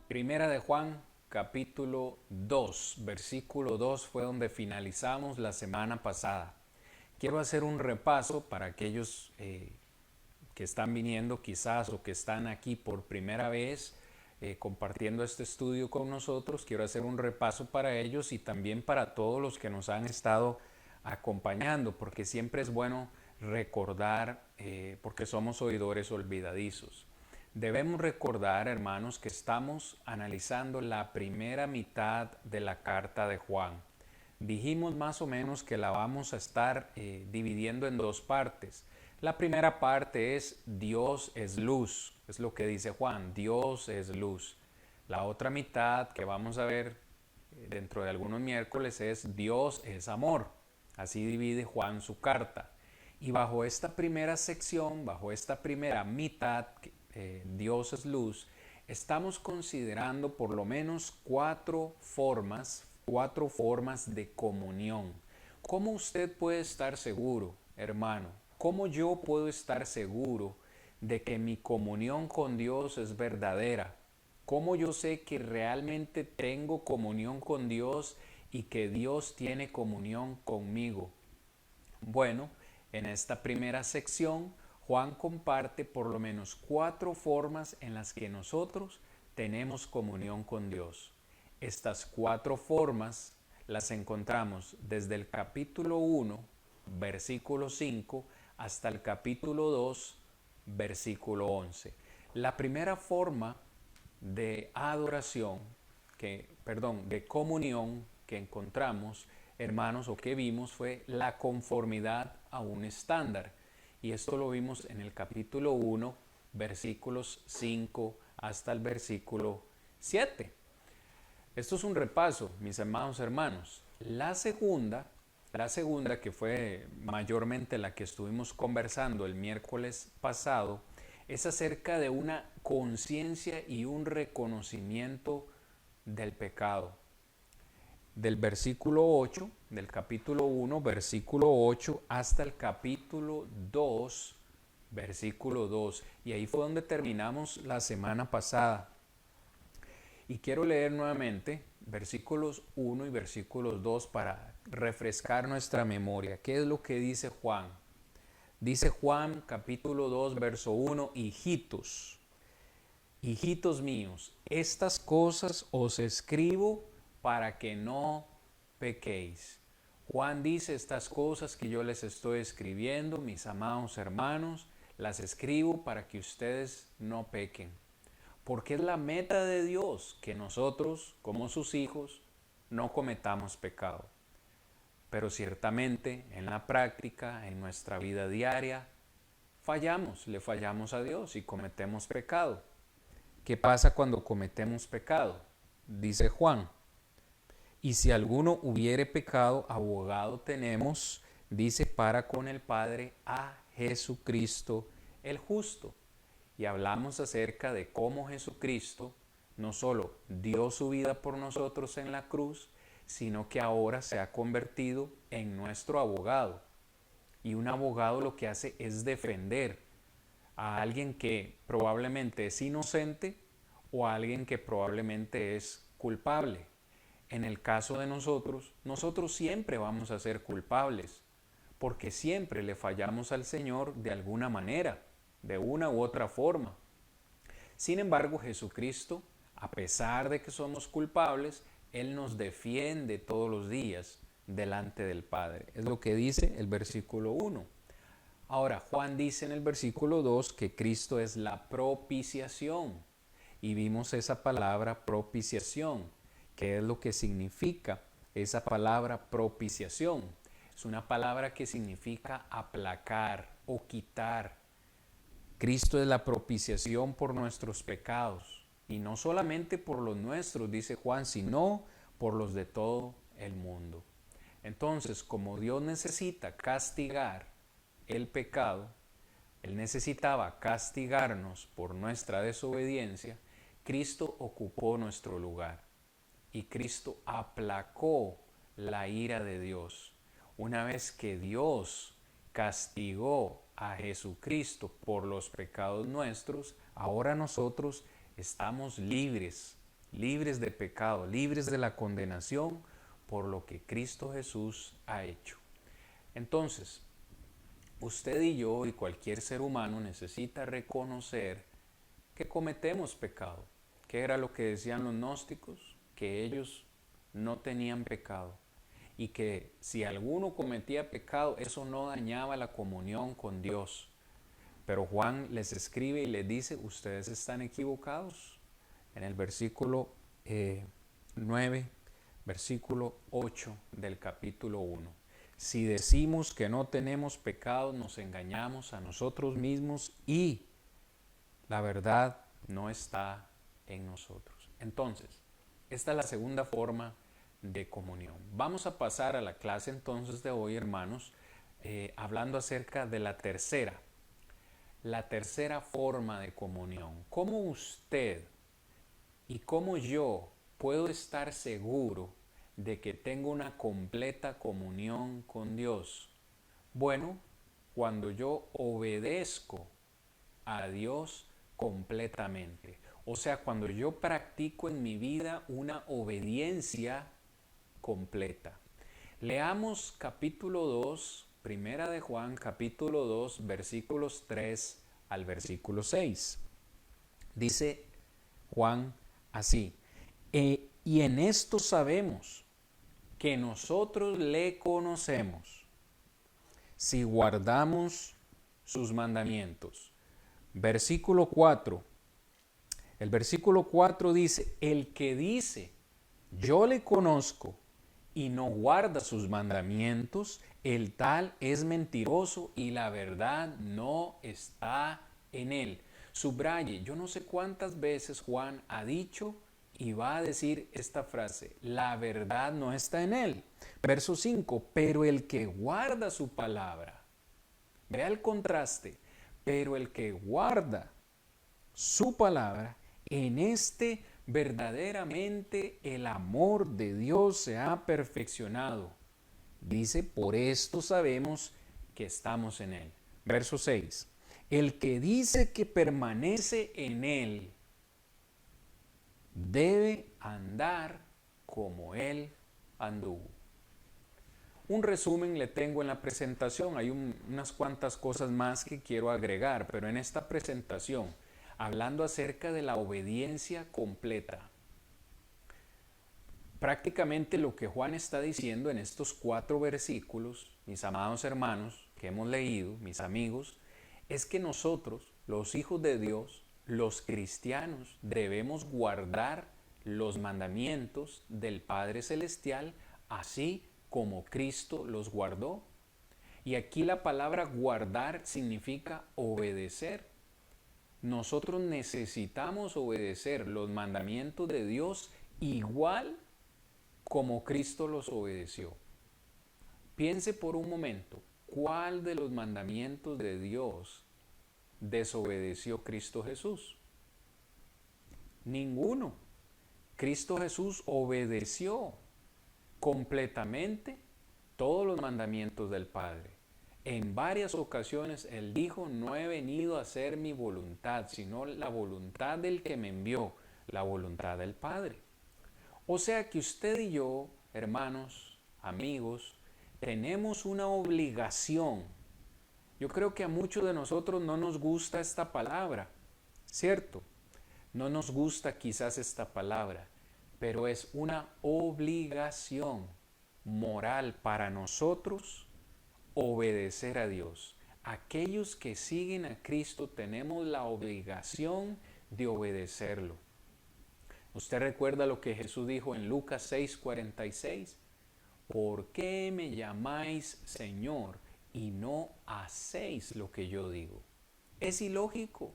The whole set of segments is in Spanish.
Primera de Juan, capítulo 2, versículo 2 fue donde finalizamos la semana pasada. Quiero hacer un repaso para aquellos que están viniendo quizás o que están aquí por primera vez compartiendo este estudio con nosotros. Quiero hacer un repaso para ellos y también para todos los que nos han estado acompañando, porque siempre es bueno recordar, porque somos oidores olvidadizos. Debemos recordar, hermanos, que estamos analizando la primera mitad de la carta de Juan. Dijimos más o menos que la vamos a estar dividiendo en dos partes. La primera parte es Dios es luz, es lo que dice Juan, Dios es luz. La otra mitad que vamos a ver dentro de algunos miércoles es Dios es amor. Así divide Juan su carta. Y bajo esta primera sección, bajo esta primera mitad, Dios es luz, estamos considerando por lo menos cuatro formas de comunión. ¿Cómo usted puede estar seguro, hermano? ¿Cómo yo puedo estar seguro de que mi comunión con Dios es verdadera? ¿Cómo yo sé que realmente tengo comunión con Dios y que Dios tiene comunión conmigo? Bueno, en esta primera sección, Juan comparte por lo menos cuatro formas en las que nosotros tenemos comunión con Dios. Estas cuatro formas las encontramos desde el capítulo 1, versículo 5, hasta el capítulo 2, versículo 11. La primera forma de adoración, de comunión que encontramos, hermanos, o que vimos fue la conformidad a un estándar. Y esto lo vimos en el capítulo 1, versículos 5 hasta el versículo 7. Esto es un repaso, mis amados hermanos. La segunda que fue mayormente la que estuvimos conversando el miércoles pasado, es acerca de una conciencia y un reconocimiento del pecado. Del versículo 8, del capítulo 1, versículo 8, hasta el capítulo 2, versículo 2. Y ahí fue donde terminamos la semana pasada. Y quiero leer nuevamente versículos 1 y versículos 2 para refrescar nuestra memoria. ¿Qué es lo que dice Juan? Dice Juan capítulo 2, verso 1, hijitos, hijitos míos, estas cosas os escribo para que no pequéis. Juan dice, estas cosas que yo les estoy escribiendo, mis amados hermanos, las escribo para que ustedes no pequen. Porque es la meta de Dios que nosotros, como sus hijos, no cometamos pecado. Pero ciertamente en la práctica, en nuestra vida diaria, le fallamos a Dios y cometemos pecado. ¿Qué pasa cuando cometemos pecado? Dice Juan, y si alguno hubiere pecado, abogado tenemos, dice, para con el Padre, a Jesucristo el justo. Y hablamos acerca de cómo Jesucristo no solo dio su vida por nosotros en la cruz, sino que ahora se ha convertido en nuestro abogado. Y un abogado lo que hace es defender a alguien que probablemente es inocente o a alguien que probablemente es culpable. En el caso de nosotros siempre vamos a ser culpables, porque siempre le fallamos al Señor de alguna manera, de una u otra forma. Sin embargo, Jesucristo, a pesar de que somos culpables, Él nos defiende todos los días delante del Padre. Es lo que dice el versículo 1. Ahora, Juan dice en el versículo 2 que Cristo es la propiciación. Y vimos esa palabra propiciación. ¿Qué es lo que significa esa palabra propiciación? Es una palabra que significa aplacar o quitar. Cristo es la propiciación por nuestros pecados. Y no solamente por los nuestros, dice Juan, sino por los de todo el mundo. Entonces, como Dios necesita castigar el pecado, Él necesitaba castigarnos por nuestra desobediencia, Cristo ocupó nuestro lugar y Cristo aplacó la ira de Dios. Una vez que Dios castigó a Jesucristo por los pecados nuestros, ahora nosotros estamos libres libres de pecado, libres de la condenación por lo que Cristo Jesús ha hecho. Entonces, usted y yo y cualquier ser humano necesita reconocer que cometemos pecado. ¿Qué era lo que decían los gnósticos? Que ellos no tenían pecado y que si alguno cometía pecado, eso no dañaba la comunión con Dios. Pero Juan les escribe y les dice, ustedes están equivocados. En el versículo 9, versículo 8 del capítulo 1. Si decimos que no tenemos pecado, nos engañamos a nosotros mismos y la verdad no está en nosotros. Entonces, esta es la segunda forma de comunión. Vamos a pasar a la clase entonces de hoy, hermanos, hablando acerca de la tercera forma de comunión. ¿Cómo usted y cómo yo puedo estar seguro de que tengo una completa comunión con Dios? Bueno, cuando yo obedezco a Dios completamente. O sea, cuando yo practico en mi vida una obediencia completa. Leamos capítulo 2, primera de Juan, capítulo 2, versículos 3 al versículo 6. Dice Juan así, y en esto sabemos que nosotros le conocemos si guardamos sus mandamientos. Versículo 4. El versículo 4 dice, el que dice, yo le conozco y no guarda sus mandamientos, el tal es mentiroso y la verdad no está en él. Subraye, yo no sé cuántas veces Juan ha dicho y va a decir esta frase, la verdad no está en él. Verso 5, pero el que guarda su palabra, vea el contraste, pero el que guarda su palabra, en este verdaderamente el amor de Dios se ha perfeccionado. Dice, por esto sabemos que estamos en Él. Verso 6. El que dice que permanece en Él debe andar como Él anduvo. Un resumen le tengo en la presentación. Hay unas cuantas cosas más que quiero agregar, pero en esta presentación, hablando acerca de la obediencia completa, prácticamente lo que Juan está diciendo en estos 4 versículos, mis amados hermanos, que hemos leído, mis amigos, es que nosotros, los hijos de Dios, los cristianos, debemos guardar los mandamientos del Padre Celestial, así como Cristo los guardó. Y aquí la palabra guardar significa obedecer. Nosotros necesitamos obedecer los mandamientos de Dios igual como Cristo los obedeció. Piense por un momento, ¿cuál de los mandamientos de Dios desobedeció Cristo Jesús? Ninguno. Cristo Jesús obedeció completamente todos los mandamientos del Padre. En varias ocasiones Él dijo, no he venido a hacer mi voluntad, sino la voluntad del que me envió, la voluntad del Padre. O sea que usted y yo, hermanos, amigos, tenemos una obligación. Yo creo que a muchos de nosotros no nos gusta esta palabra, ¿cierto? No nos gusta quizás esta palabra, pero es una obligación moral para nosotros obedecer a Dios. Aquellos que siguen a Cristo tenemos la obligación de obedecerlo. ¿Usted recuerda lo que Jesús dijo en Lucas 6:46? ¿Por qué me llamáis Señor y no hacéis lo que yo digo? Es ilógico.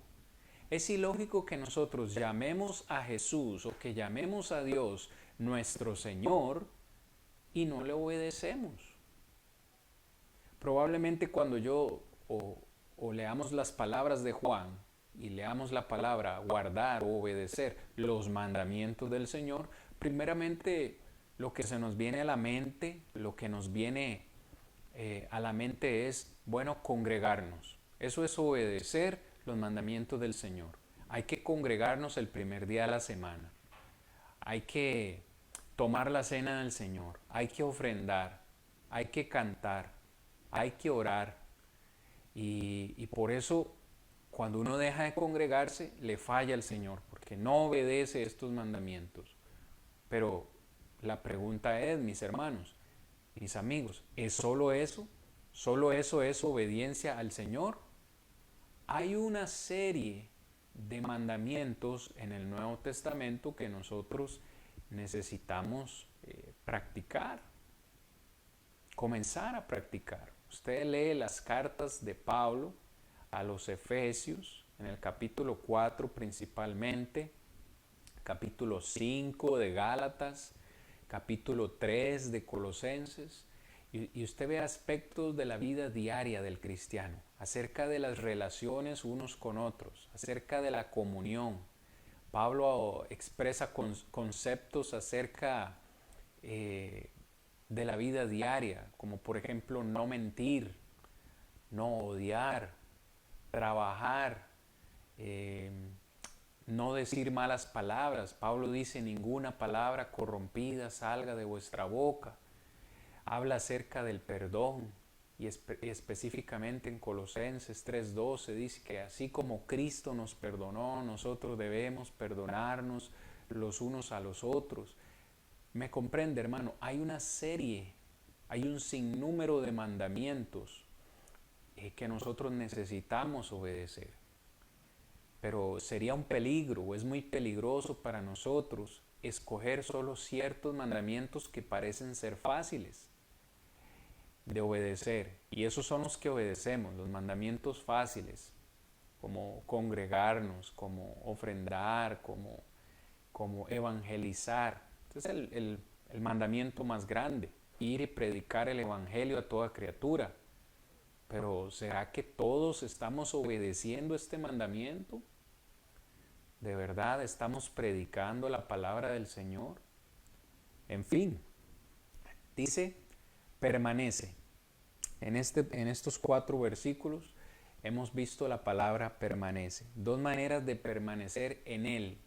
Es ilógico que nosotros llamemos a Jesús o que llamemos a Dios nuestro Señor y no le obedecemos. Probablemente cuando yo o leamos las palabras de Juan y leamos la palabra guardar o obedecer los mandamientos del Señor, primeramente lo que se nos viene a la mente, lo que nos viene a la mente es, bueno, congregarnos. Eso es obedecer los mandamientos del Señor. Hay que congregarnos el primer día de la semana. hay que tomar la cena del Señor, hay que ofrendar, hay que cantar, hay que orar. Y por eso cuando uno deja de congregarse le falla al Señor, porque no obedece estos mandamientos. Pero la pregunta es, mis hermanos, mis amigos, ¿es solo eso? ¿Solo eso es obediencia al Señor? Hay una serie de mandamientos en el Nuevo Testamento que nosotros necesitamos practicar, comenzar a practicar. Usted lee las cartas de Pablo a los Efesios, en el capítulo 4 principalmente, capítulo 5 de Gálatas, capítulo 3 de Colosenses, y usted ve aspectos de la vida diaria del cristiano, acerca de las relaciones unos con otros, acerca de la comunión. Pablo expresa conceptos acerca de la vida diaria, como por ejemplo no mentir, no odiar, trabajar, no decir malas palabras. Pablo dice, ninguna palabra corrompida salga de vuestra boca. Habla acerca del perdón y específicamente en Colosenses 3:12 dice que así como Cristo nos perdonó, nosotros debemos perdonarnos los unos a los otros. ¿Me comprende, hermano? Hay una serie, hay un sinnúmero de mandamientos que nosotros necesitamos obedecer. Pero sería un peligro, o es muy peligroso para nosotros escoger solo ciertos mandamientos que parecen ser fáciles de obedecer. Y esos son los que obedecemos, los mandamientos fáciles, como congregarnos, como ofrendar, como evangelizar. Este es el mandamiento más grande, ir y predicar el evangelio a toda criatura. Pero ¿será que todos estamos obedeciendo este mandamiento? ¿De verdad estamos predicando la palabra del Señor? En fin, dice, permanece. En estos 4 versículos hemos visto la palabra permanece. 2 maneras de permanecer en Él.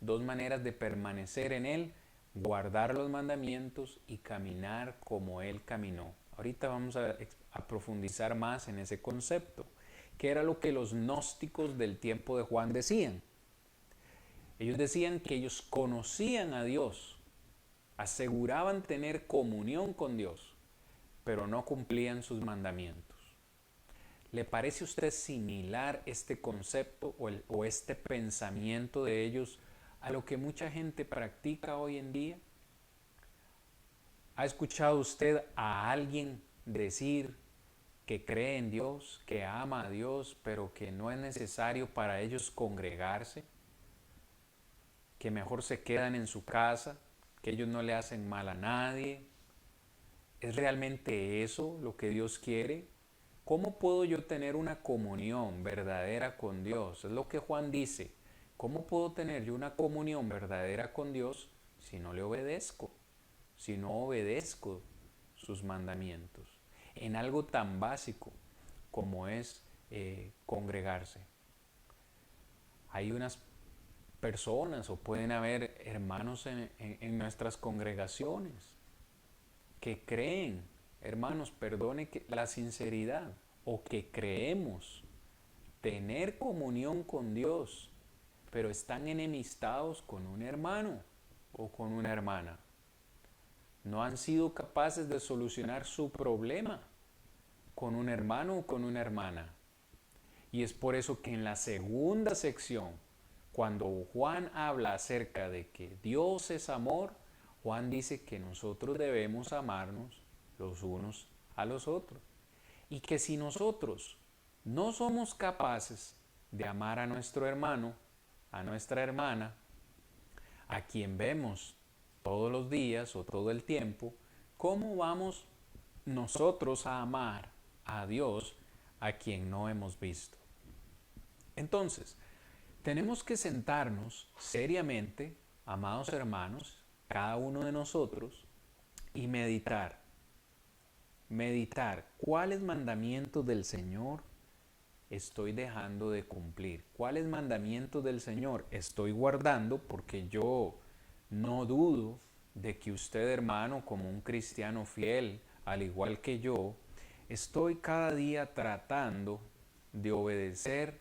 2 maneras de permanecer en Él, guardar los mandamientos y caminar como Él caminó. Ahorita vamos a profundizar más en ese concepto, que era lo que los gnósticos del tiempo de Juan decían. Ellos decían que ellos conocían a Dios, aseguraban tener comunión con Dios, pero no cumplían sus mandamientos. ¿Le parece a usted similar este concepto o este pensamiento de ellos a lo que mucha gente practica hoy en día? ¿Ha escuchado usted a alguien decir que cree en Dios, que ama a Dios, pero que no es necesario para ellos congregarse? Que mejor se quedan en su casa, que ellos no le hacen mal a nadie. ¿Es realmente eso lo que Dios quiere? ¿Cómo puedo yo tener una comunión verdadera con Dios? Es lo que Juan dice. ¿Cómo puedo tener yo una comunión verdadera con Dios si no le obedezco? Si no obedezco sus mandamientos en algo tan básico como es congregarse. Hay unas personas o pueden haber hermanos en nuestras congregaciones que creen, hermanos, perdone la sinceridad, o que creemos tener comunión con Dios, pero están enemistados con un hermano o con una hermana. No han sido capaces de solucionar su problema con un hermano o con una hermana. Y es por eso que en la segunda sección, cuando Juan habla acerca de que Dios es amor, Juan dice que nosotros debemos amarnos los unos a los otros. Y que si nosotros no somos capaces de amar a nuestro hermano, a nuestra hermana, a quien vemos todos los días o todo el tiempo, ¿cómo vamos nosotros a amar a Dios a quien no hemos visto? Entonces, tenemos que sentarnos seriamente, amados hermanos, cada uno de nosotros, y meditar cuáles mandamientos del Señor estoy dejando de cumplir, cuáles mandamientos del Señor estoy guardando porque yo No dudo de que usted, hermano, como un cristiano fiel, al igual que yo, estoy cada día tratando de obedecer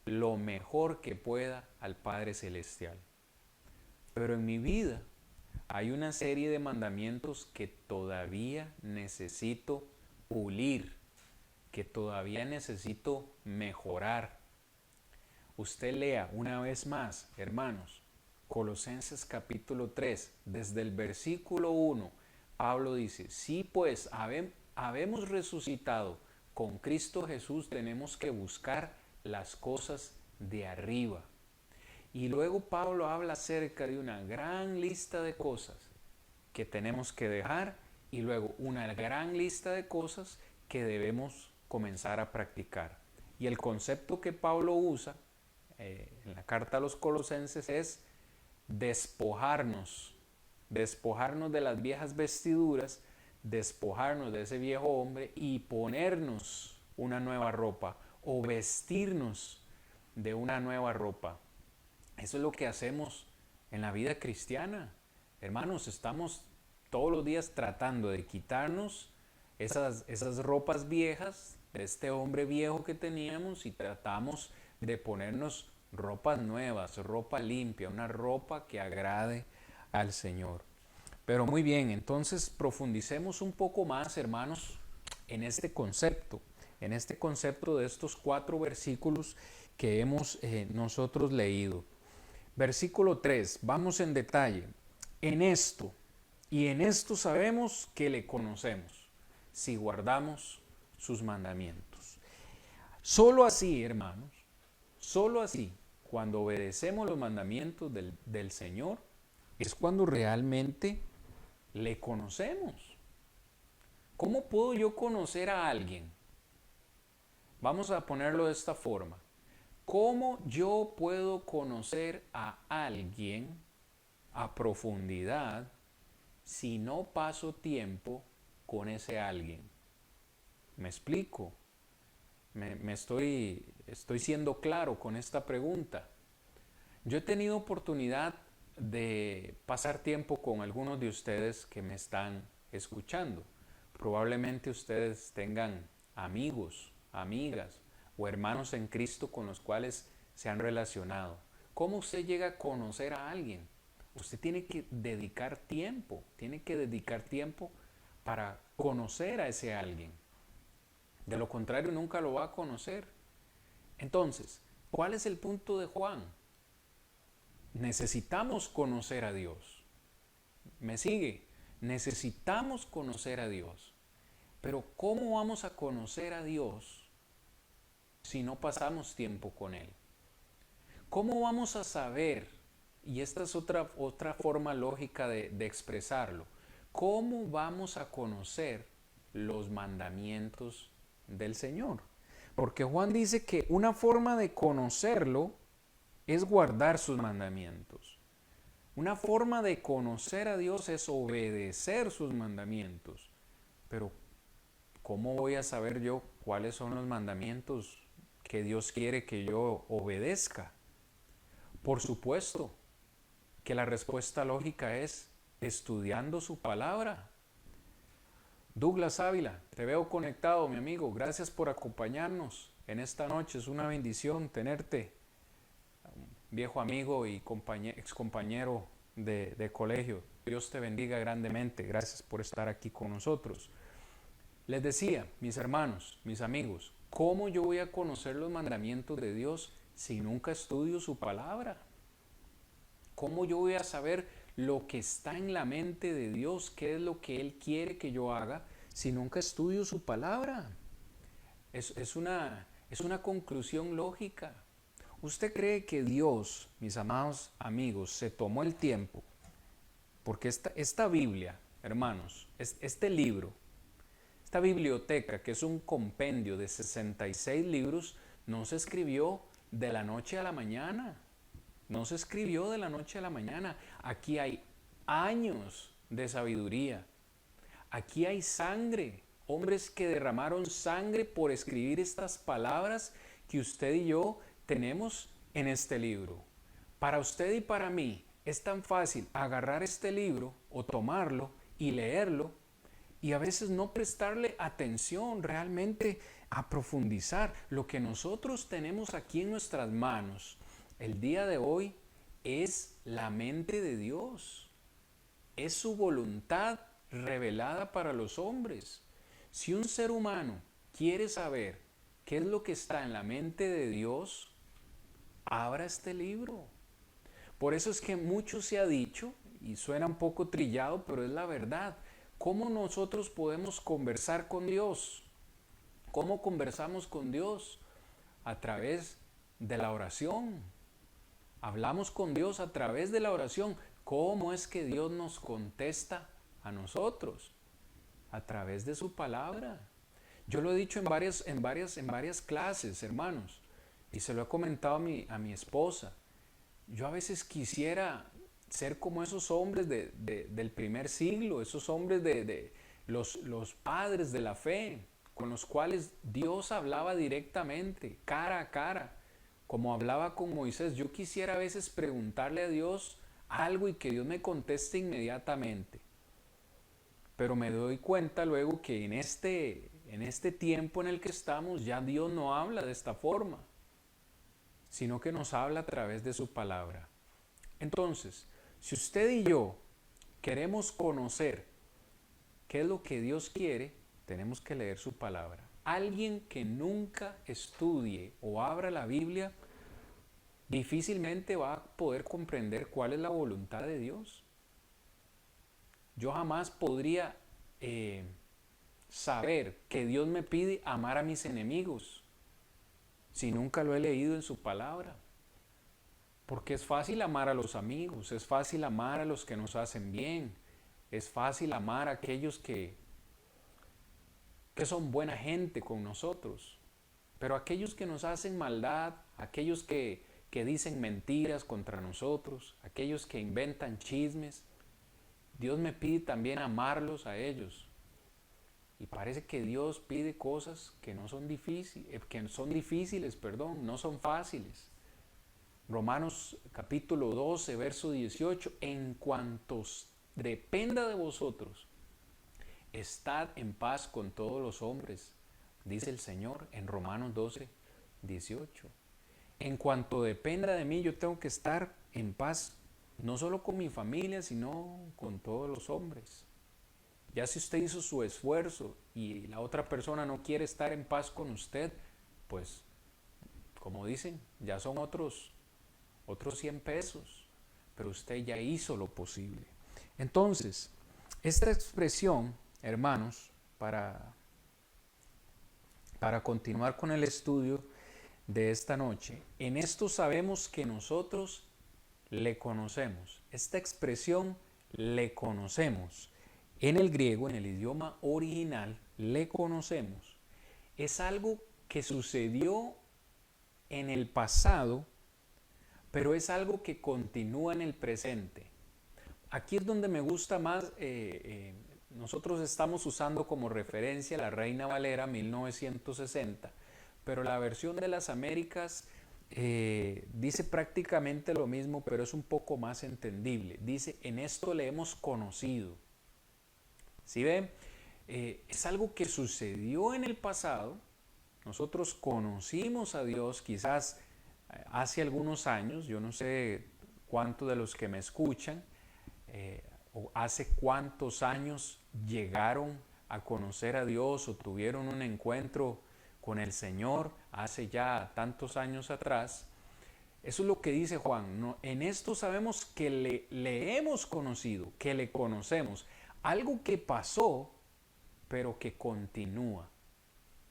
lo mejor que pueda al Padre Celestial. Pero en mi vida hay una serie de mandamientos que todavía necesito pulir, que todavía necesito mejorar. Usted lea una vez más, hermanos, Colosenses capítulo 3, desde el versículo 1, Pablo dice, sí pues, habemos resucitado con Cristo Jesús, tenemos que buscar las cosas de arriba. Y luego Pablo habla acerca de una gran lista de cosas que tenemos que dejar y luego una gran lista de cosas que debemos comenzar a practicar. Y el concepto que Pablo usa en la carta a los Colosenses es despojarnos de las viejas vestiduras, despojarnos de ese viejo hombre y ponernos una nueva ropa o vestirnos de una nueva ropa. Eso es lo que hacemos en la vida cristiana. Hermanos, estamos todos los días tratando de quitarnos esas ropas viejas, de este hombre viejo que teníamos, y tratamos de ponernos ropas nuevas, ropa limpia, una ropa que agrade al Señor. Pero muy bien, entonces profundicemos un poco más, hermanos, en este concepto de estos 4 versículos que hemos nosotros leído. Versículo 3, vamos en detalle. En esto sabemos que le conocemos, si guardamos sus mandamientos. Solo así, hermanos, solo así, cuando obedecemos los mandamientos del Señor, es cuando realmente le conocemos. ¿Cómo puedo yo conocer a alguien? Vamos a ponerlo de esta forma. ¿Cómo yo puedo conocer a alguien a profundidad si no paso tiempo con ese alguien? ¿Me explico? Estoy siendo claro con esta pregunta. Yo he tenido oportunidad de pasar tiempo con algunos de ustedes que me están escuchando. Probablemente ustedes tengan amigos, amigas o hermanos en Cristo con los cuales se han relacionado. ¿Cómo usted llega a conocer a alguien? Usted tiene que dedicar tiempo para conocer a ese alguien. De lo contrario, nunca lo va a conocer. Entonces, ¿cuál es el punto de Juan? Necesitamos conocer a Dios. ¿Me sigue? Necesitamos conocer a Dios. Pero ¿cómo vamos a conocer a Dios si no pasamos tiempo con Él? ¿Cómo vamos a saber? Y esta es otra forma lógica de expresarlo. ¿Cómo vamos a conocer los mandamientos del Señor? Porque Juan dice que una forma de conocerlo es guardar sus mandamientos. Una forma de conocer a Dios es obedecer sus mandamientos. Pero ¿cómo voy a saber yo cuáles son los mandamientos que Dios quiere que yo obedezca? Por supuesto que la respuesta lógica es estudiando su palabra. Douglas Ávila, te veo conectado, mi amigo. Gracias por acompañarnos en esta noche. Es una bendición tenerte, viejo amigo y ex compañero de colegio. Dios te bendiga grandemente. Gracias por estar aquí con nosotros. Les decía, mis hermanos, mis amigos, ¿cómo yo voy a conocer los mandamientos de Dios si nunca estudio su palabra? ¿Cómo yo voy a saber lo que está en la mente de Dios, qué es lo que Él quiere que yo haga, si nunca estudio su palabra? Es una conclusión lógica. ¿Usted cree que Dios, mis amados amigos, se tomó el tiempo? Porque esta Biblia, hermanos, este libro, esta biblioteca, que es un compendio de 66 libros, no se escribió de la noche a la mañana. No se escribió de la noche a la mañana. Aquí hay años de sabiduría. Aquí hay sangre. Hombres que derramaron sangre por escribir estas palabras que usted y yo tenemos en este libro. Para usted y para mí, Es tan fácil agarrar este libro o tomarlo y leerlo y a veces no prestarle atención realmente a profundizar. Lo que nosotros tenemos aquí en nuestras manos el día de hoy es la mente de Dios. Es su voluntad revelada para los hombres. Si un ser humano quiere saber qué es lo que está en la mente de Dios, abra este libro. Por eso es que mucho se ha dicho, y suena un poco trillado, pero es la verdad. ¿Cómo nosotros podemos conversar con Dios? ¿Cómo conversamos con Dios? A través de la oración. Hablamos con Dios a través de la oración. ¿Cómo es que Dios nos contesta a nosotros? A través de su palabra. Yo lo he dicho en varias clases, hermanos, y se lo he comentado a mi esposa. Yo a veces quisiera ser como esos hombres del primer siglo, esos hombres de los padres de la fe, con los cuales Dios hablaba directamente, cara a cara, como hablaba con Moisés. Yo quisiera a veces preguntarle a Dios algo y que Dios me conteste inmediatamente. Pero me doy cuenta luego que en este tiempo en el que estamos ya Dios no habla de esta forma, sino que nos habla a través de su palabra. Entonces, si usted y yo queremos conocer qué es lo que Dios quiere, tenemos que leer su palabra. Alguien que nunca estudie o abra la Biblia difícilmente va a poder comprender cuál es la voluntad de Dios. Yo jamás podría saber que Dios me pide amar a mis enemigos si nunca lo he leído en su palabra. Porque es fácil amar a los amigos, es fácil amar a los que nos hacen bien, es fácil amar a aquellos que son buena gente con nosotros. Pero aquellos que nos hacen maldad, aquellos que dicen mentiras contra nosotros, aquellos que inventan chismes, Dios me pide también amarlos a ellos. Y parece que Dios pide cosas que no son difíciles, no son fáciles. Romanos capítulo 12, verso 18, en cuanto dependa de vosotros, estad en paz con todos los hombres, dice el Señor en Romanos 12, 18. En cuanto dependa de mí, yo tengo que estar en paz, no solo con mi familia, sino con todos los hombres. Ya si usted hizo su esfuerzo y la otra persona no quiere estar en paz con usted, pues, como dicen, ya son otros 100 pesos, pero usted ya hizo lo posible. Entonces, esta expresión, hermanos, para continuar con el estudio de esta noche, en esto sabemos que nosotros le conocemos. Esta expresión, le conocemos, en el griego, en el idioma original, le conocemos, es algo que sucedió en el pasado, pero es algo que continúa en el presente. Aquí es donde me gusta más, nosotros estamos usando como referencia la Reina Valera 1960, pero la versión de las Américas dice prácticamente lo mismo, pero es un poco más entendible. Dice, en esto le hemos conocido. ¿Sí ven? Es algo que sucedió en el pasado. Nosotros conocimos a Dios quizás hace algunos años, yo no sé cuántos de los que me escuchan, o hace cuántos años llegaron a conocer a Dios o tuvieron un encuentro con el Señor hace ya tantos años atrás. Eso es lo que dice Juan. No, en esto sabemos que le hemos conocido, que le conocemos. Algo que pasó, pero que continúa.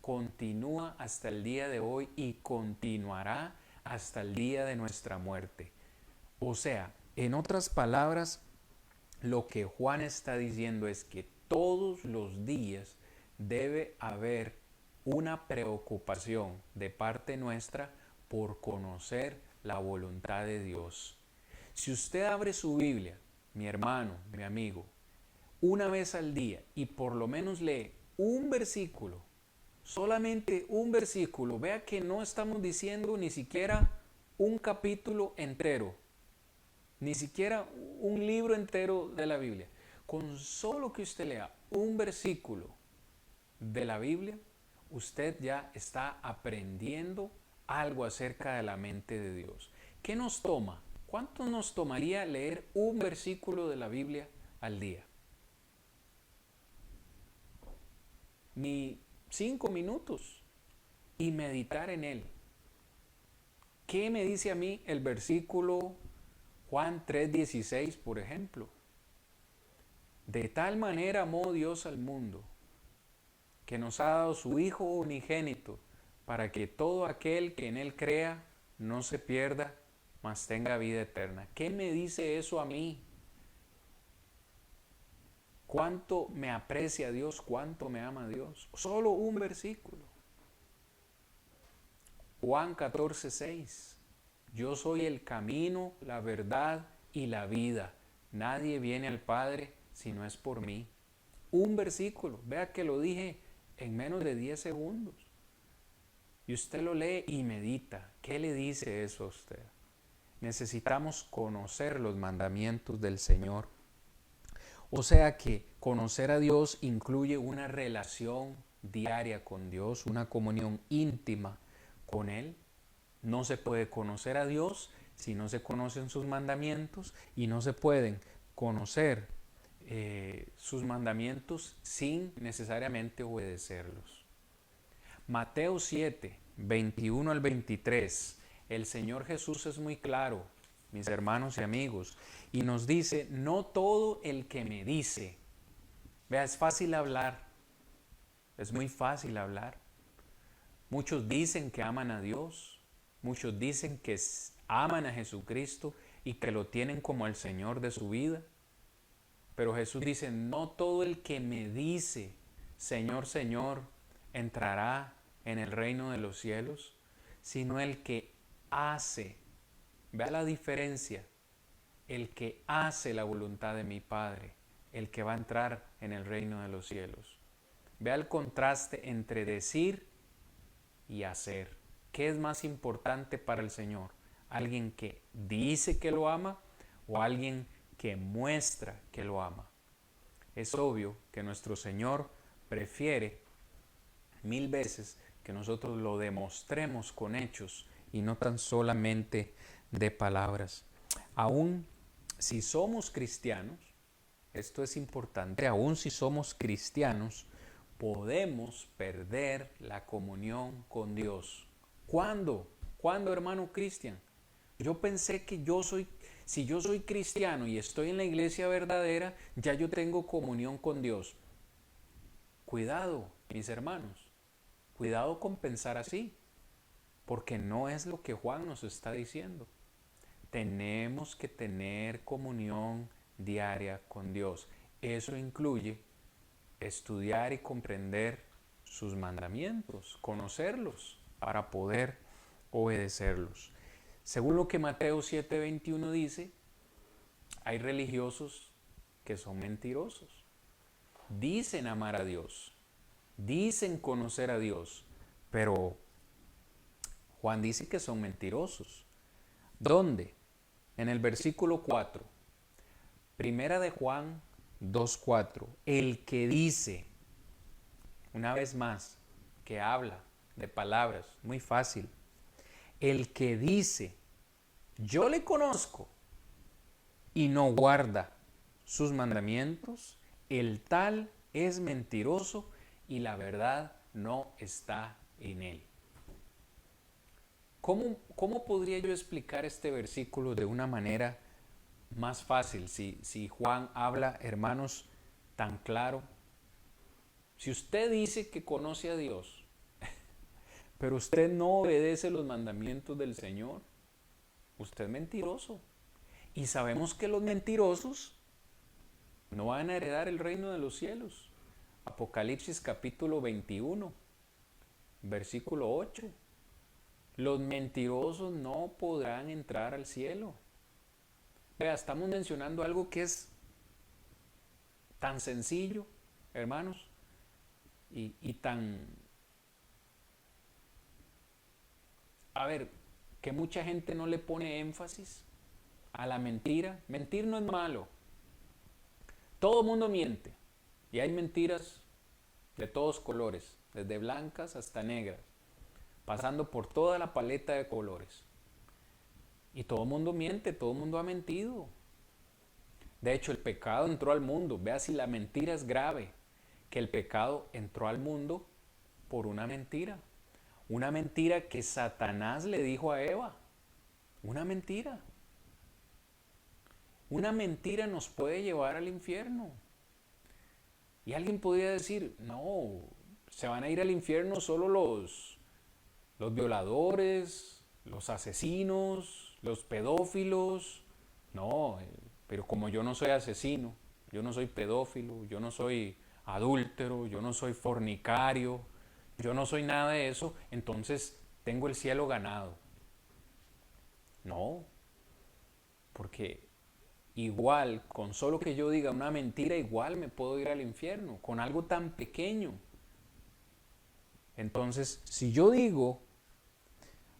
Continúa hasta el día de hoy y continuará hasta el día de nuestra muerte. O sea, en otras palabras, lo que Juan está diciendo es que todos los días debe haber una preocupación de parte nuestra por conocer la voluntad de Dios. Si usted abre su Biblia, mi hermano, mi amigo, una vez al día y por lo menos lee un versículo, solamente un versículo, vea que no estamos diciendo ni siquiera un capítulo entero. ni siquiera un libro entero de la Biblia. Con solo que usted lea un versículo de la Biblia, usted ya está aprendiendo algo acerca de la mente de Dios. ¿Qué nos toma? ¿Cuánto nos tomaría leer un versículo de la Biblia al día? Ni 5 minutos. Y meditar en él. ¿Qué me dice a mí el versículo Juan 3:16, por ejemplo? De tal manera amó Dios al mundo, que nos ha dado su Hijo unigénito, para que todo aquel que en Él crea no se pierda, mas tenga vida eterna. ¿Qué me dice eso a mí? ¿Cuánto me aprecia Dios? ¿Cuánto me ama Dios? Solo un versículo. Juan 14:6. Yo soy el camino, la verdad y la vida. Nadie viene al Padre si no es por mí. Un versículo. Vea que lo dije en menos de 10 segundos. Y usted lo lee y medita. ¿Qué le dice eso a usted? Necesitamos conocer los mandamientos del Señor. O sea que conocer a Dios incluye una relación diaria con Dios, una comunión íntima con Él. No se puede conocer a Dios si no se conocen sus mandamientos, y no se pueden conocer sus mandamientos sin necesariamente obedecerlos. Mateo 7, 21 al 23. El Señor Jesús es muy claro, mis hermanos y amigos, y nos dice: no todo el que me dice. Vea, es fácil hablar, es muy fácil hablar. Muchos dicen que aman a Dios, muchos dicen que aman a Jesucristo y que lo tienen como el Señor de su vida. Pero Jesús dice: no todo el que me dice, Señor, Señor, entrará en el reino de los cielos, sino el que hace. Vea la diferencia. El que hace la voluntad de mi Padre, el que va a entrar en el reino de los cielos. Vea el contraste entre decir y hacer. ¿Qué es más importante para el Señor? ¿Alguien que dice que lo ama o alguien que muestra que lo ama? Es obvio que nuestro Señor prefiere 1000 veces que nosotros lo demostremos con hechos y no tan solamente de palabras. Aún si somos cristianos, esto es importante, aún si somos cristianos, podemos perder la comunión con Dios. ¿Cuándo? ¿Cuándo, hermano Cristian? Yo pensé que si yo soy cristiano y estoy en la iglesia verdadera, ya yo tengo comunión con Dios. Cuidado, mis hermanos, cuidado con pensar así, porque no es lo que Juan nos está diciendo. Tenemos que tener comunión diaria con Dios. Eso incluye estudiar y comprender sus mandamientos, conocerlos para poder obedecerlos. Según lo que Mateo 7:21 dice, hay religiosos que son mentirosos. Dicen amar a Dios, dicen conocer a Dios, pero Juan dice que son mentirosos. ¿Dónde? En el versículo 4. Primera de Juan 2:4. El que dice, una vez más, que habla de palabras, muy fácil. El que dice, yo le conozco, y no guarda sus mandamientos, el tal es mentiroso y la verdad no está en él. ¿Cómo podría yo explicar este versículo de una manera más fácil? Si Juan habla, hermanos, tan claro. Si usted dice que conoce a Dios, pero usted no obedece los mandamientos del Señor, usted es mentiroso. Y sabemos que los mentirosos no van a heredar el reino de los cielos. Apocalipsis capítulo 21, versículo 8. Los mentirosos no podrán entrar al cielo. Vea, estamos mencionando algo que es tan sencillo, hermanos, y tan... A ver, que mucha gente no le pone énfasis. a la mentira. Mentir no es malo. Todo mundo miente. Y hay mentiras de todos colores, desde blancas hasta negras, pasando por toda la paleta de colores. Y todo mundo miente, todo mundo ha mentido. De hecho, el pecado entró al mundo. Vea si la mentira es grave, que el pecado entró al mundo por una mentira. Una mentira que Satanás le dijo a Eva. Una mentira. Una mentira nos puede llevar al infierno. Y alguien podría decir, no, se van a ir al infierno solo los violadores, los asesinos, los pedófilos. No, pero como yo no soy asesino, yo no soy pedófilo, yo no soy adúltero, yo no soy fornicario, yo no soy nada de eso, entonces tengo el cielo ganado. No, porque igual, con solo que yo diga una mentira, igual me puedo ir al infierno, con algo tan pequeño. Entonces, si yo digo,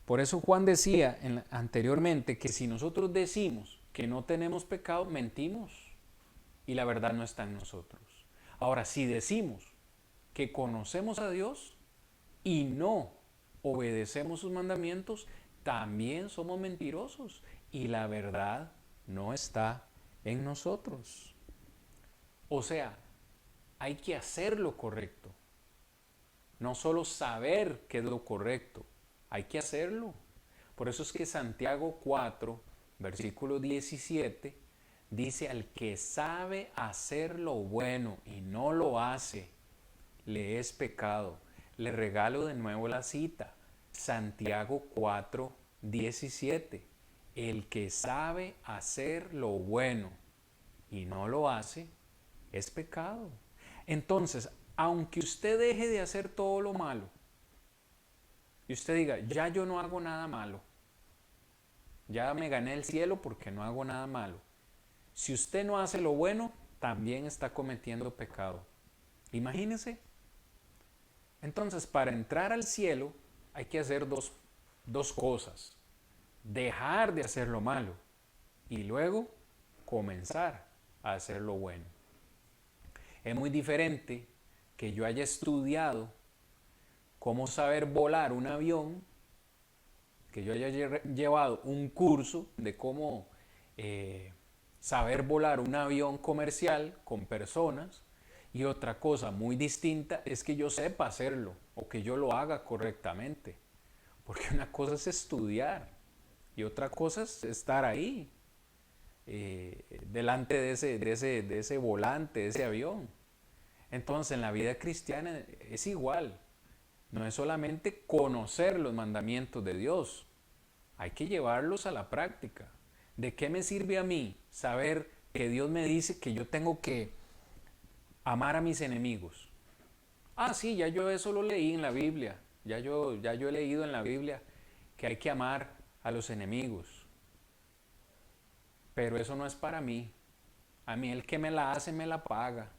por eso Juan decía anteriormente que si nosotros decimos que no tenemos pecado, mentimos y la verdad no está en nosotros. Ahora, si decimos que conocemos a Dios y no obedecemos sus mandamientos, también somos mentirosos y la verdad no está en nosotros. O sea, hay que hacer lo correcto. No solo saber qué es lo correcto, hay que hacerlo. Por eso es que Santiago 4, versículo 17, dice: al que sabe hacer lo bueno y no lo hace, le es pecado. Le regalo de nuevo la cita. Santiago 4, 17. El que sabe hacer lo bueno y no lo hace, es pecado. Entonces, aunque usted deje de hacer todo lo malo y usted diga, ya yo no hago nada malo, ya me gané el cielo porque no hago nada malo. Si usted no hace lo bueno, también está cometiendo pecado. Imagínese. Entonces, para entrar al cielo hay que hacer dos cosas. Dejar de hacer lo malo y luego comenzar a hacer lo bueno. Es muy diferente que yo haya estudiado cómo saber volar un avión, que yo haya llevado un curso de cómo saber volar un avión comercial con personas, y otra cosa muy distinta es que yo sepa hacerlo o que yo lo haga correctamente. Porque una cosa es estudiar y otra cosa es estar ahí, delante de ese volante, de ese avión. Entonces, en la vida cristiana es igual. No es solamente conocer los mandamientos de Dios, hay que llevarlos a la práctica. ¿De qué me sirve a mí saber que Dios me dice que yo tengo que amar a mis enemigos? Ah, sí, ya yo eso lo leí en la Biblia. Ya yo he leído en la Biblia que hay que amar a los enemigos. Pero eso no es para mí. A mí el que me la hace me la paga.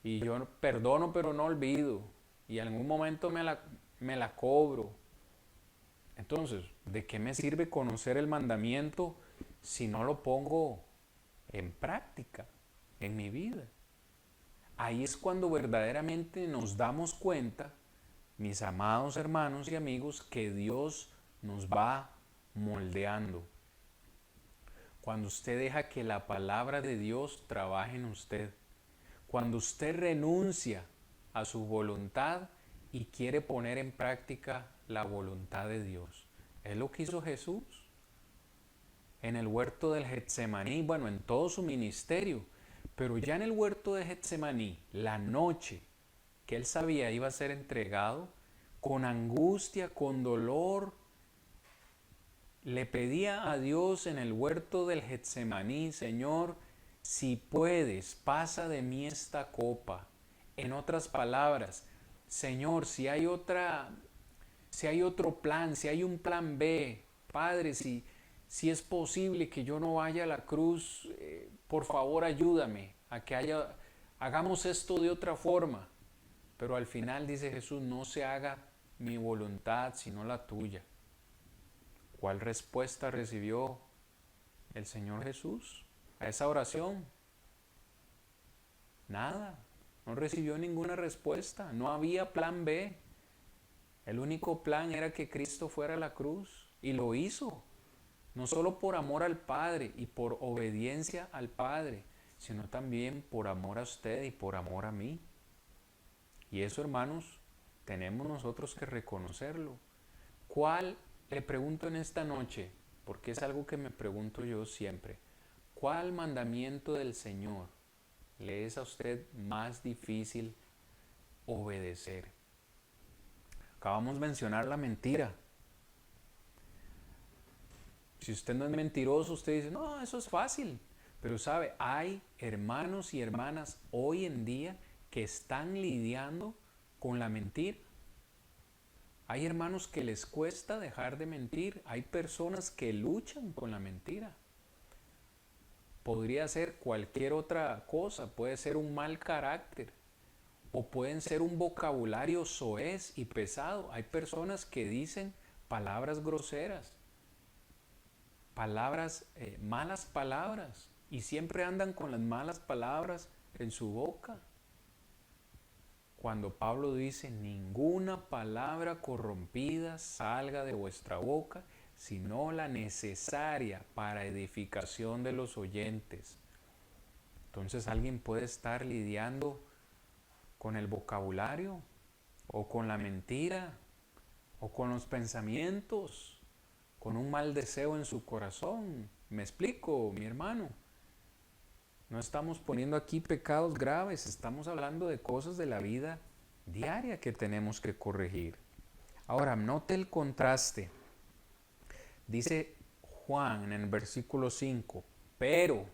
Y yo perdono pero no olvido. Y en algún momento me la cobro. Entonces, ¿de qué me sirve conocer el mandamiento si no lo pongo en práctica, en mi vida? Ahí es cuando verdaderamente nos damos cuenta, mis amados hermanos y amigos, que Dios nos va moldeando. Cuando usted deja que la palabra de Dios trabaje en usted. Cuando usted renuncia a su voluntad y quiere poner en práctica la voluntad de Dios. Es lo que hizo Jesús en el huerto del Getsemaní, bueno, en todo su ministerio. Pero ya en el huerto de Getsemaní, la noche que él sabía iba a ser entregado, con angustia, con dolor, le pedía a Dios en el huerto del Getsemaní: Señor, si puedes, pasa de mí esta copa. En otras palabras, Señor, si hay otro plan, si hay un plan B, Padre, si es posible que yo no vaya a la cruz, por favor ayúdame a que hagamos esto de otra forma. Pero al final dice Jesús: no se haga mi voluntad sino la tuya. ¿Cuál respuesta recibió el Señor Jesús a esa oración? Nada, no recibió ninguna respuesta, no había plan B. El único plan era que Cristo fuera a la cruz y lo hizo, no solo por amor al Padre y por obediencia al Padre, sino también por amor a usted y por amor a mí. Y eso, hermanos, tenemos nosotros que reconocerlo. ¿Cuál, le pregunto en esta noche, porque es algo que me pregunto yo siempre, cuál mandamiento del Señor le es a usted más difícil obedecer? Acabamos de mencionar la mentira. Si usted no es mentiroso, usted dice, no, eso es fácil. Pero sabe, hay hermanos y hermanas hoy en día que están lidiando con la mentira. Hay hermanos que les cuesta dejar de mentir. Hay personas que luchan con la mentira. Podría ser cualquier otra cosa. Puede ser un mal carácter. O pueden ser un vocabulario soez y pesado. Hay personas que dicen palabras groseras. Malas palabras, y siempre andan con las malas palabras en su boca. Cuando Pablo dice, ninguna palabra corrompida salga de vuestra boca, sino la necesaria para edificación de los oyentes. Entonces alguien puede estar lidiando con el vocabulario, o con la mentira, o con los pensamientos, con un mal deseo en su corazón. ¿Me explico, mi hermano? No estamos poniendo aquí pecados graves, estamos hablando de cosas de la vida diaria que tenemos que corregir. Ahora, note el contraste. Dice Juan en el versículo 5, pero,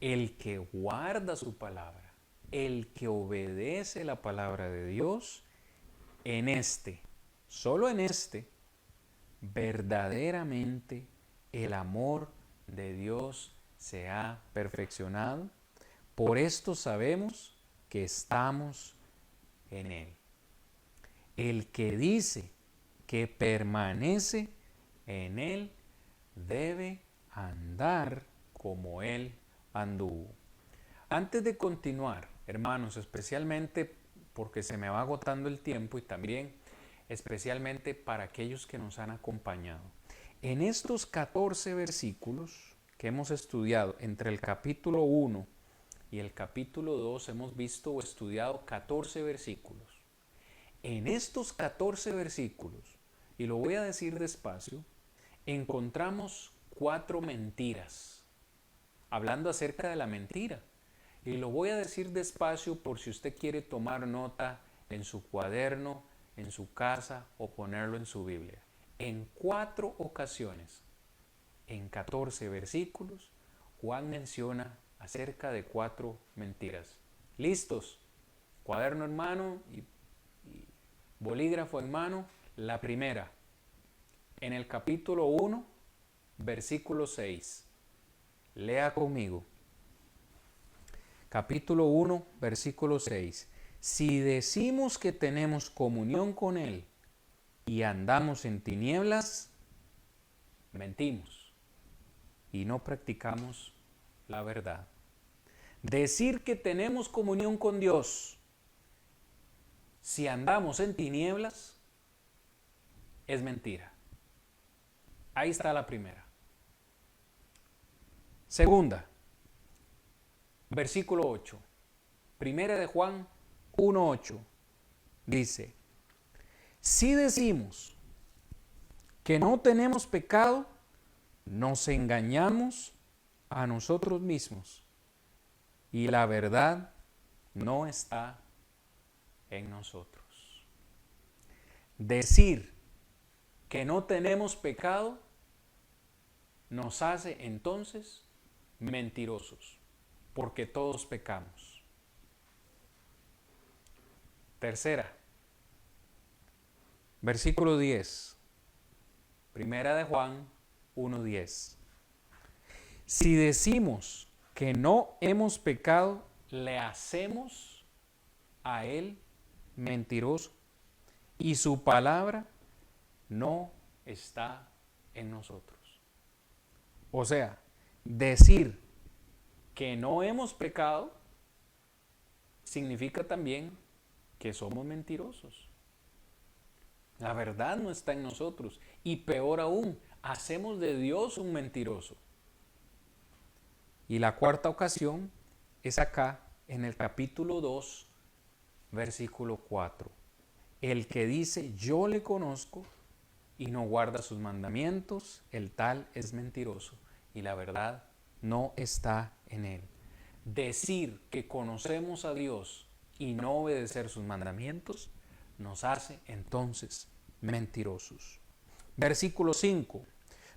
el que guarda su palabra, el que obedece la palabra de Dios, solo en verdaderamente el amor de Dios se ha perfeccionado. Por esto sabemos que estamos en Él. El que dice que permanece en Él debe andar como Él anduvo. Antes de continuar, hermanos, especialmente porque se me va agotando el tiempo y también especialmente para aquellos que nos han acompañado. En estos 14 versículos que hemos estudiado, entre el capítulo 1 y el capítulo 2, hemos visto o estudiado 14 versículos. En estos 14 versículos, y lo voy a decir despacio, encontramos 4 mentiras, hablando acerca de la mentira. Y lo voy a decir despacio por si usted quiere tomar nota en su cuaderno, en su casa o ponerlo en su Biblia. En 4 ocasiones, en 14 versículos, Juan menciona acerca de 4 mentiras. ¿Listos? Cuaderno en mano y bolígrafo en mano. La primera, en el capítulo 1, versículo 6. Lea conmigo. Capítulo 1, versículo 6. Si decimos que tenemos comunión con Él y andamos en tinieblas, mentimos y no practicamos la verdad. Decir que tenemos comunión con Dios si andamos en tinieblas es mentira. Ahí está la primera. Segunda, versículo 8. Primera de Juan 1:8 dice, si decimos que no tenemos pecado, nos engañamos a nosotros mismos y la verdad no está en nosotros. Decir que no tenemos pecado nos hace entonces mentirosos, porque todos pecamos. Tercera, versículo 10, primera de Juan 1:10. Si decimos que no hemos pecado, le hacemos a Él mentiroso y su palabra no está en nosotros. O sea, decir que no hemos pecado significa también que somos mentirosos. La verdad no está en nosotros. Y peor aún, hacemos de Dios un mentiroso. Y la cuarta ocasión es acá en el capítulo 2, versículo 4. El que dice yo le conozco y no guarda sus mandamientos, el tal es mentiroso y la verdad no está en él. Decir que conocemos a Dios y no obedecer sus mandamientos nos hace entonces mentirosos. Versículo 5.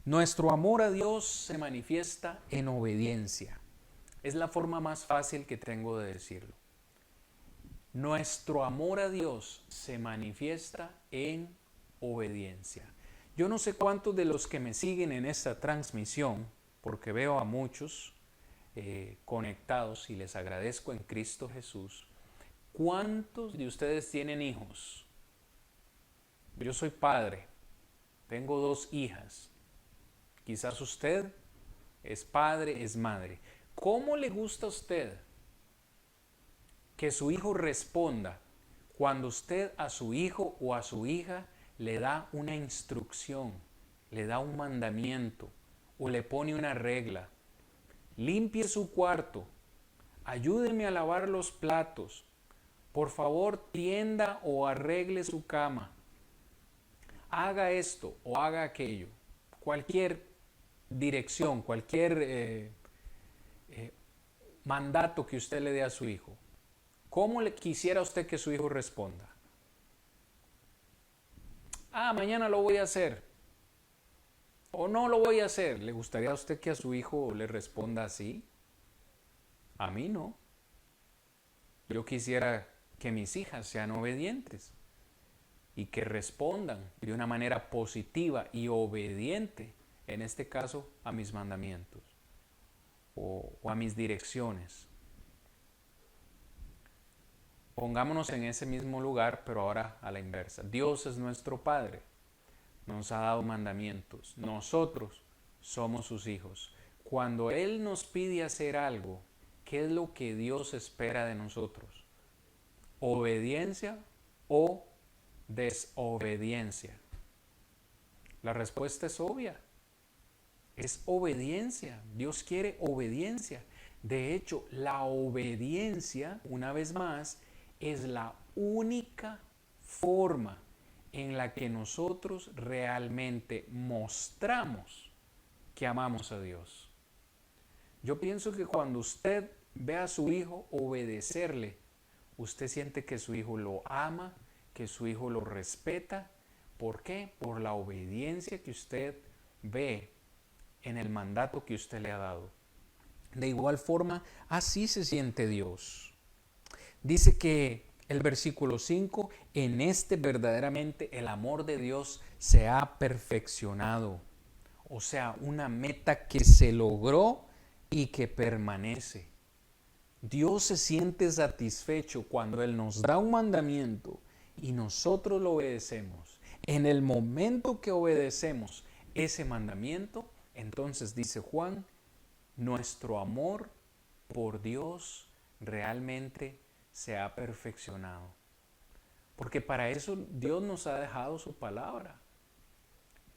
Nuestro amor a Dios se manifiesta en obediencia. Es la forma más fácil que tengo de decirlo. Nuestro amor a Dios se manifiesta en obediencia. Yo no sé cuántos de los que me siguen en esta transmisión, porque veo a muchos conectados y les agradezco en Cristo Jesús, ¿cuántos de ustedes tienen hijos? Yo soy padre, tengo 2 hijas. Quizás usted es padre, es madre. ¿Cómo le gusta a usted que su hijo responda cuando usted a su hijo o a su hija le da una instrucción, le da un mandamiento o le pone una regla? Limpie su cuarto, ayúdeme a lavar los platos, por favor tienda o arregle su cama, haga esto o haga aquello. Cualquier dirección, cualquier mandato que usted le dé a su hijo. ¿Cómo le quisiera usted que su hijo responda? Mañana lo voy a hacer. O no lo voy a hacer. ¿Le gustaría a usted que a su hijo le responda así? A mí no. Yo quisiera que mis hijas sean obedientes y que respondan de una manera positiva y obediente, en este caso, a mis mandamientos o a mis direcciones. Pongámonos en ese mismo lugar, pero ahora a la inversa. Dios es nuestro Padre, nos ha dado mandamientos, nosotros somos sus hijos. Cuando Él nos pide hacer algo, ¿qué es lo que Dios espera de nosotros? ¿Obediencia o desobediencia? La respuesta es obvia. Es obediencia. Dios quiere obediencia. De hecho, la obediencia, una vez más, es la única forma en la que nosotros realmente mostramos que amamos a Dios. Yo pienso que cuando usted ve a su hijo obedecerle, usted siente que su hijo lo ama, que su hijo lo respeta. ¿Por qué? Por la obediencia que usted ve en el mandato que usted le ha dado. De igual forma, así se siente Dios. Dice que el versículo 5, en este verdaderamente el amor de Dios se ha perfeccionado. O sea, una meta que se logró y que permanece. Dios se siente satisfecho cuando Él nos da un mandamiento y nosotros lo obedecemos. En el momento que obedecemos ese mandamiento, entonces dice Juan, nuestro amor por Dios realmente se ha perfeccionado. Porque para eso Dios nos ha dejado su palabra.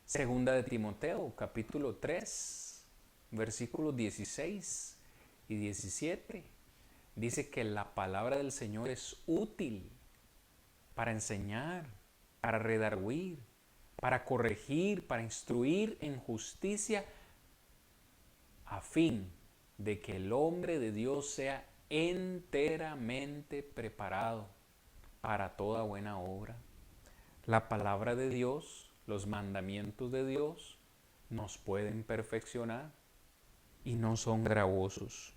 Segunda de Timoteo, capítulo 3, versículos 16 y 17. Dice que la palabra del Señor es útil para enseñar, para redarguir, para corregir, para instruir en justicia, a fin de que el hombre de Dios sea enteramente preparado para toda buena obra. La palabra de Dios, los mandamientos de Dios, nos pueden perfeccionar y no son gravosos.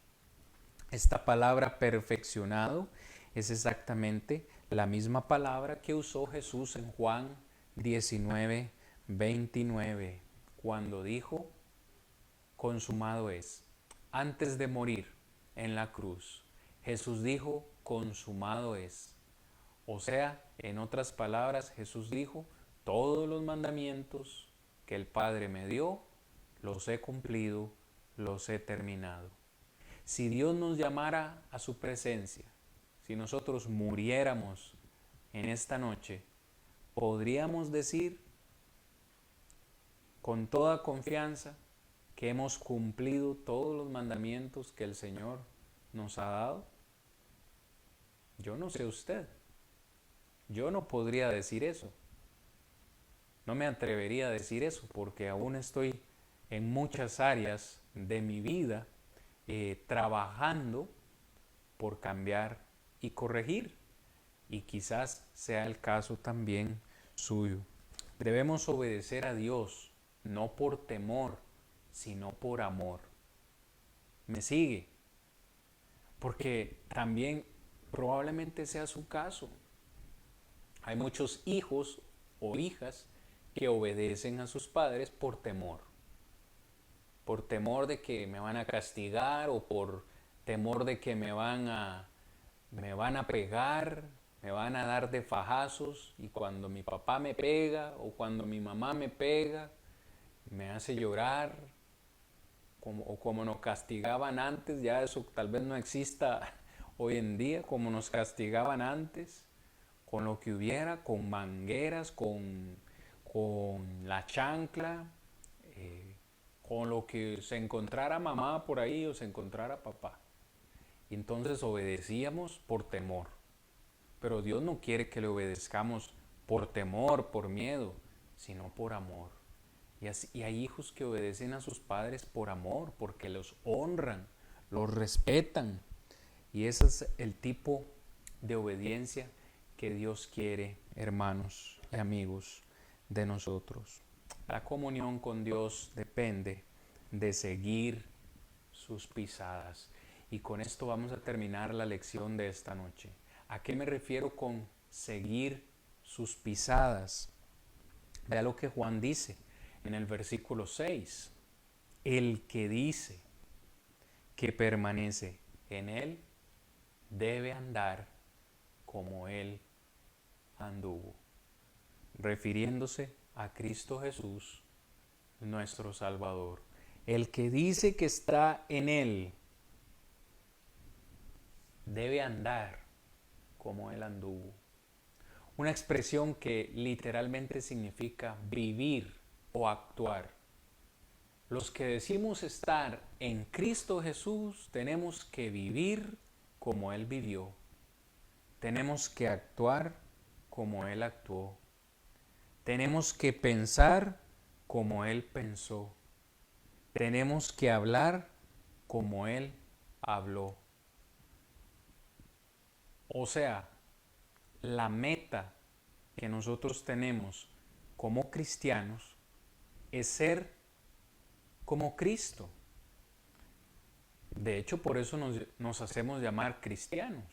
Esta palabra perfeccionado es exactamente la misma palabra que usó Jesús en Juan 19, 29, cuando dijo, consumado es. Antes de morir en la cruz, Jesús dijo, consumado es. O sea, en otras palabras, Jesús dijo, todos los mandamientos que el Padre me dio, los he cumplido, los he terminado. Si Dios nos llamara a su presencia, si nosotros muriéramos en esta noche, podríamos decir con toda confianza que hemos cumplido todos los mandamientos que el Señor nos ha dado. Yo no sé usted, yo no podría decir eso, no me atrevería a decir eso porque aún estoy en muchas áreas de mi vida trabajando por cambiar y corregir, y quizás sea el caso también suyo. Debemos obedecer a Dios, no por temor, sino por amor. ¿Me sigue? Porque también probablemente sea su caso. Hay muchos hijos o hijas que obedecen a sus padres por temor de que me van a castigar o por temor de que me van a pegar, me van a dar de fajazos, y cuando mi papá me pega o cuando mi mamá me pega, me hace llorar, como nos castigaban antes. Ya eso tal vez no exista hoy en día, como nos castigaban antes, con lo que hubiera, con mangueras, con la chancla, con lo que se encontrara mamá por ahí o se encontrara papá. Y entonces obedecíamos por temor. Pero Dios no quiere que le obedezcamos por temor, por miedo, sino por amor. Y hay hijos que obedecen a sus padres por amor, porque los honran, los respetan. Y ese es el tipo de obediencia que Dios quiere, hermanos y amigos, de nosotros. La comunión con Dios depende de seguir sus pisadas. Y con esto vamos a terminar la lección de esta noche. ¿A qué me refiero con seguir sus pisadas? Vea lo que Juan dice en el versículo 6. El que dice que permanece en él debe andar como él anduvo, refiriéndose a Cristo Jesús, nuestro Salvador. El que dice que está en él debe andar como él anduvo. Una expresión que literalmente significa vivir o actuar. Los que decimos estar en Cristo Jesús tenemos que vivir como Él vivió. Tenemos que actuar como Él actuó. Tenemos que pensar como Él pensó. Tenemos que hablar como Él habló. O sea, la meta que nosotros tenemos como cristianos es ser como Cristo. De hecho, por eso nos hacemos llamar cristianos.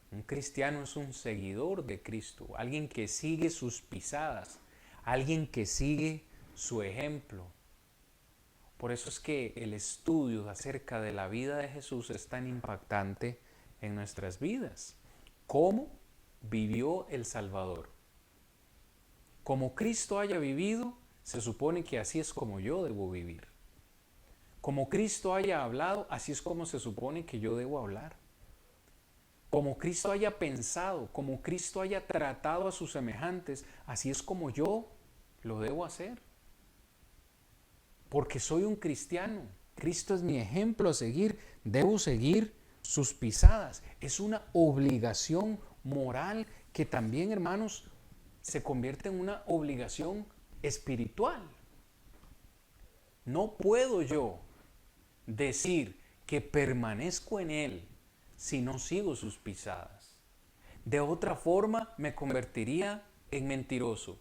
Un cristiano es un seguidor de Cristo, alguien que sigue sus pisadas, alguien que sigue su ejemplo. Por eso es que el estudio acerca de la vida de Jesús es tan impactante en nuestras vidas. ¿Cómo vivió el Salvador? Como Cristo haya vivido, se supone que así es como yo debo vivir. Como Cristo haya hablado, así es como se supone que yo debo hablar. Como Cristo haya pensado, como Cristo haya tratado a sus semejantes, así es como yo lo debo hacer. Porque soy un cristiano. Cristo es mi ejemplo a seguir. Debo seguir sus pisadas. Es una obligación moral que también, hermanos, se convierte en una obligación espiritual. No puedo yo decir que permanezco en Él si no sigo sus pisadas. De otra forma me convertiría en mentiroso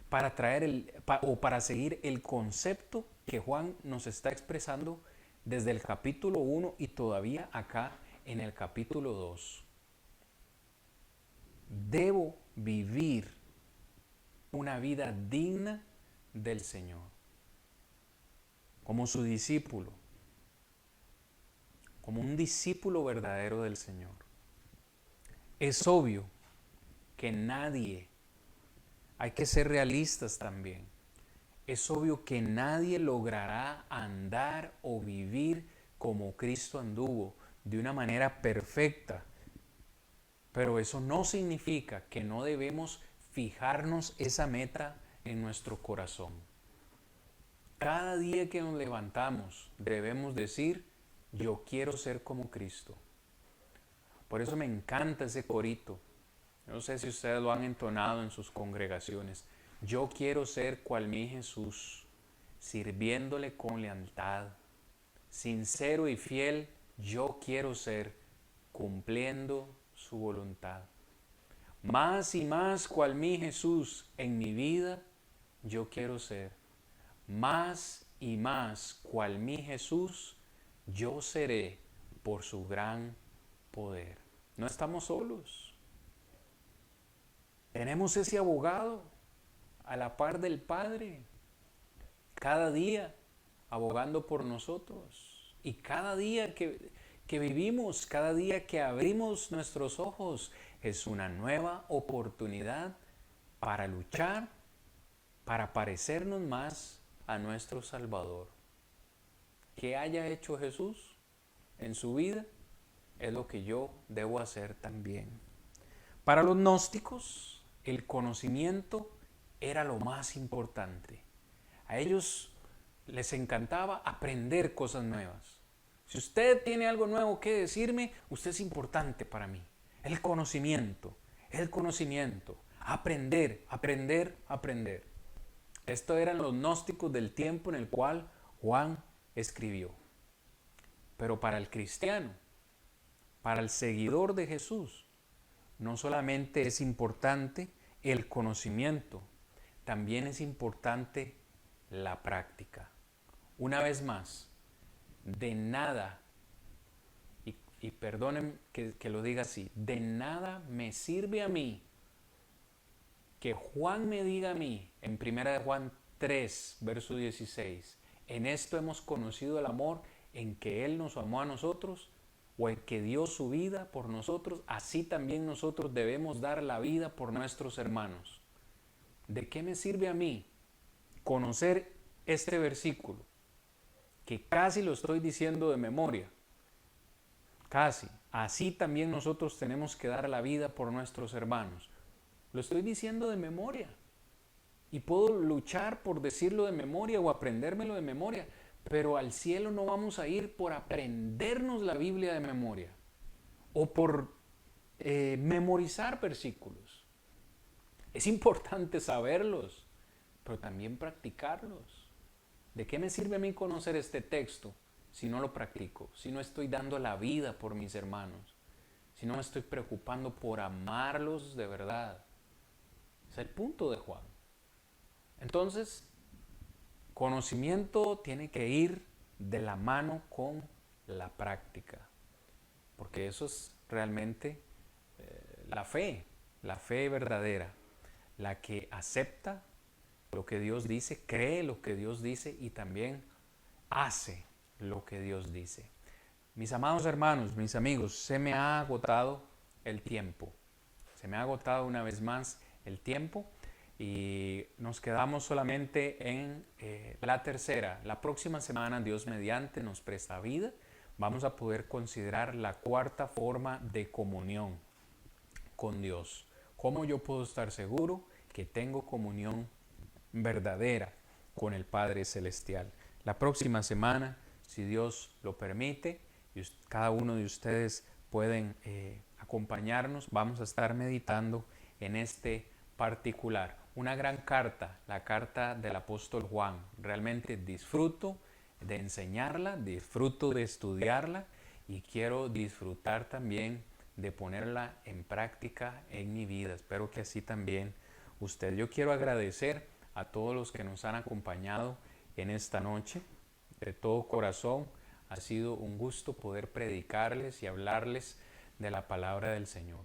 para seguir el concepto que Juan nos está expresando desde el capítulo 1 y todavía acá en el capítulo 2. Debo vivir una vida digna del Señor, como su discípulo, como un discípulo verdadero del Señor. Es obvio que nadie, hay que ser realistas también, es obvio que nadie logrará andar o vivir como Cristo anduvo, de una manera perfecta. Pero eso no significa que no debemos fijarnos esa meta en nuestro corazón. Cada día que nos levantamos debemos decir, yo quiero ser como Cristo. Por eso me encanta ese corito. No sé si ustedes lo han entonado en sus congregaciones. Yo quiero ser cual mi Jesús, sirviéndole con lealtad. Sincero y fiel, yo quiero ser, cumpliendo su voluntad. Más y más cual mi Jesús en mi vida, yo quiero ser. Más y más cual mi Jesús, yo seré por su gran poder. No estamos solos. Tenemos ese abogado a la par del Padre, cada día abogando por nosotros. Y cada día que vivimos, cada día que abrimos nuestros ojos, es una nueva oportunidad para luchar, para parecernos más a nuestro Salvador. ¿Qué haya hecho Jesús en su vida? Es lo que yo debo hacer también. Para los gnósticos, el conocimiento era lo más importante. A ellos les encantaba aprender cosas nuevas. Si usted tiene algo nuevo que decirme, usted es importante para mí. El conocimiento, aprender, aprender, aprender. Estos eran los gnósticos del tiempo en el cual Juan escribió. Pero para el cristiano, para el seguidor de Jesús, no solamente es importante el conocimiento, también es importante la práctica. Una vez más, de nada, y perdonen que lo diga así, de nada me sirve a mí que Juan me diga a mí, en 1 Juan 3, verso 16, en esto hemos conocido el amor, en que Él nos amó a nosotros, o en que dio su vida por nosotros, así también nosotros debemos dar la vida por nuestros hermanos. ¿De qué me sirve a mí conocer este versículo? Que casi lo estoy diciendo de memoria. Casi. Así también nosotros tenemos que dar la vida por nuestros hermanos. Lo estoy diciendo de memoria. Y puedo luchar por decirlo de memoria o aprendérmelo de memoria. Pero al cielo no vamos a ir por aprendernos la Biblia de memoria. O por memorizar versículos. Es importante saberlos, pero también practicarlos. ¿De qué me sirve a mí conocer este texto si no lo practico? Si no estoy dando la vida por mis hermanos. Si no me estoy preocupando por amarlos de verdad. Es el punto de Juan. Entonces, conocimiento tiene que ir de la mano con la práctica. Porque eso es realmente la fe verdadera. La que acepta lo que Dios dice, cree lo que Dios dice y también hace lo que Dios dice. Mis amados hermanos, mis amigos, se me ha agotado el tiempo. Se me ha agotado una vez más el tiempo y nos quedamos solamente en la tercera. La próxima semana, Dios mediante, nos presta vida. Vamos a poder considerar la cuarta forma de comunión con Dios. ¿Cómo yo puedo estar seguro que tengo comunión verdadera con el Padre Celestial? La próxima semana, si Dios lo permite, y cada uno de ustedes pueden acompañarnos, vamos a estar meditando en este particular. Una gran carta, la carta del apóstol Juan. Realmente disfruto de enseñarla, disfruto de estudiarla y quiero disfrutar también de ponerla en práctica en mi vida. Espero que así también usted. Yo quiero agradecer a todos los que nos han acompañado en esta noche. De todo corazón, ha sido un gusto poder predicarles y hablarles de la palabra del Señor.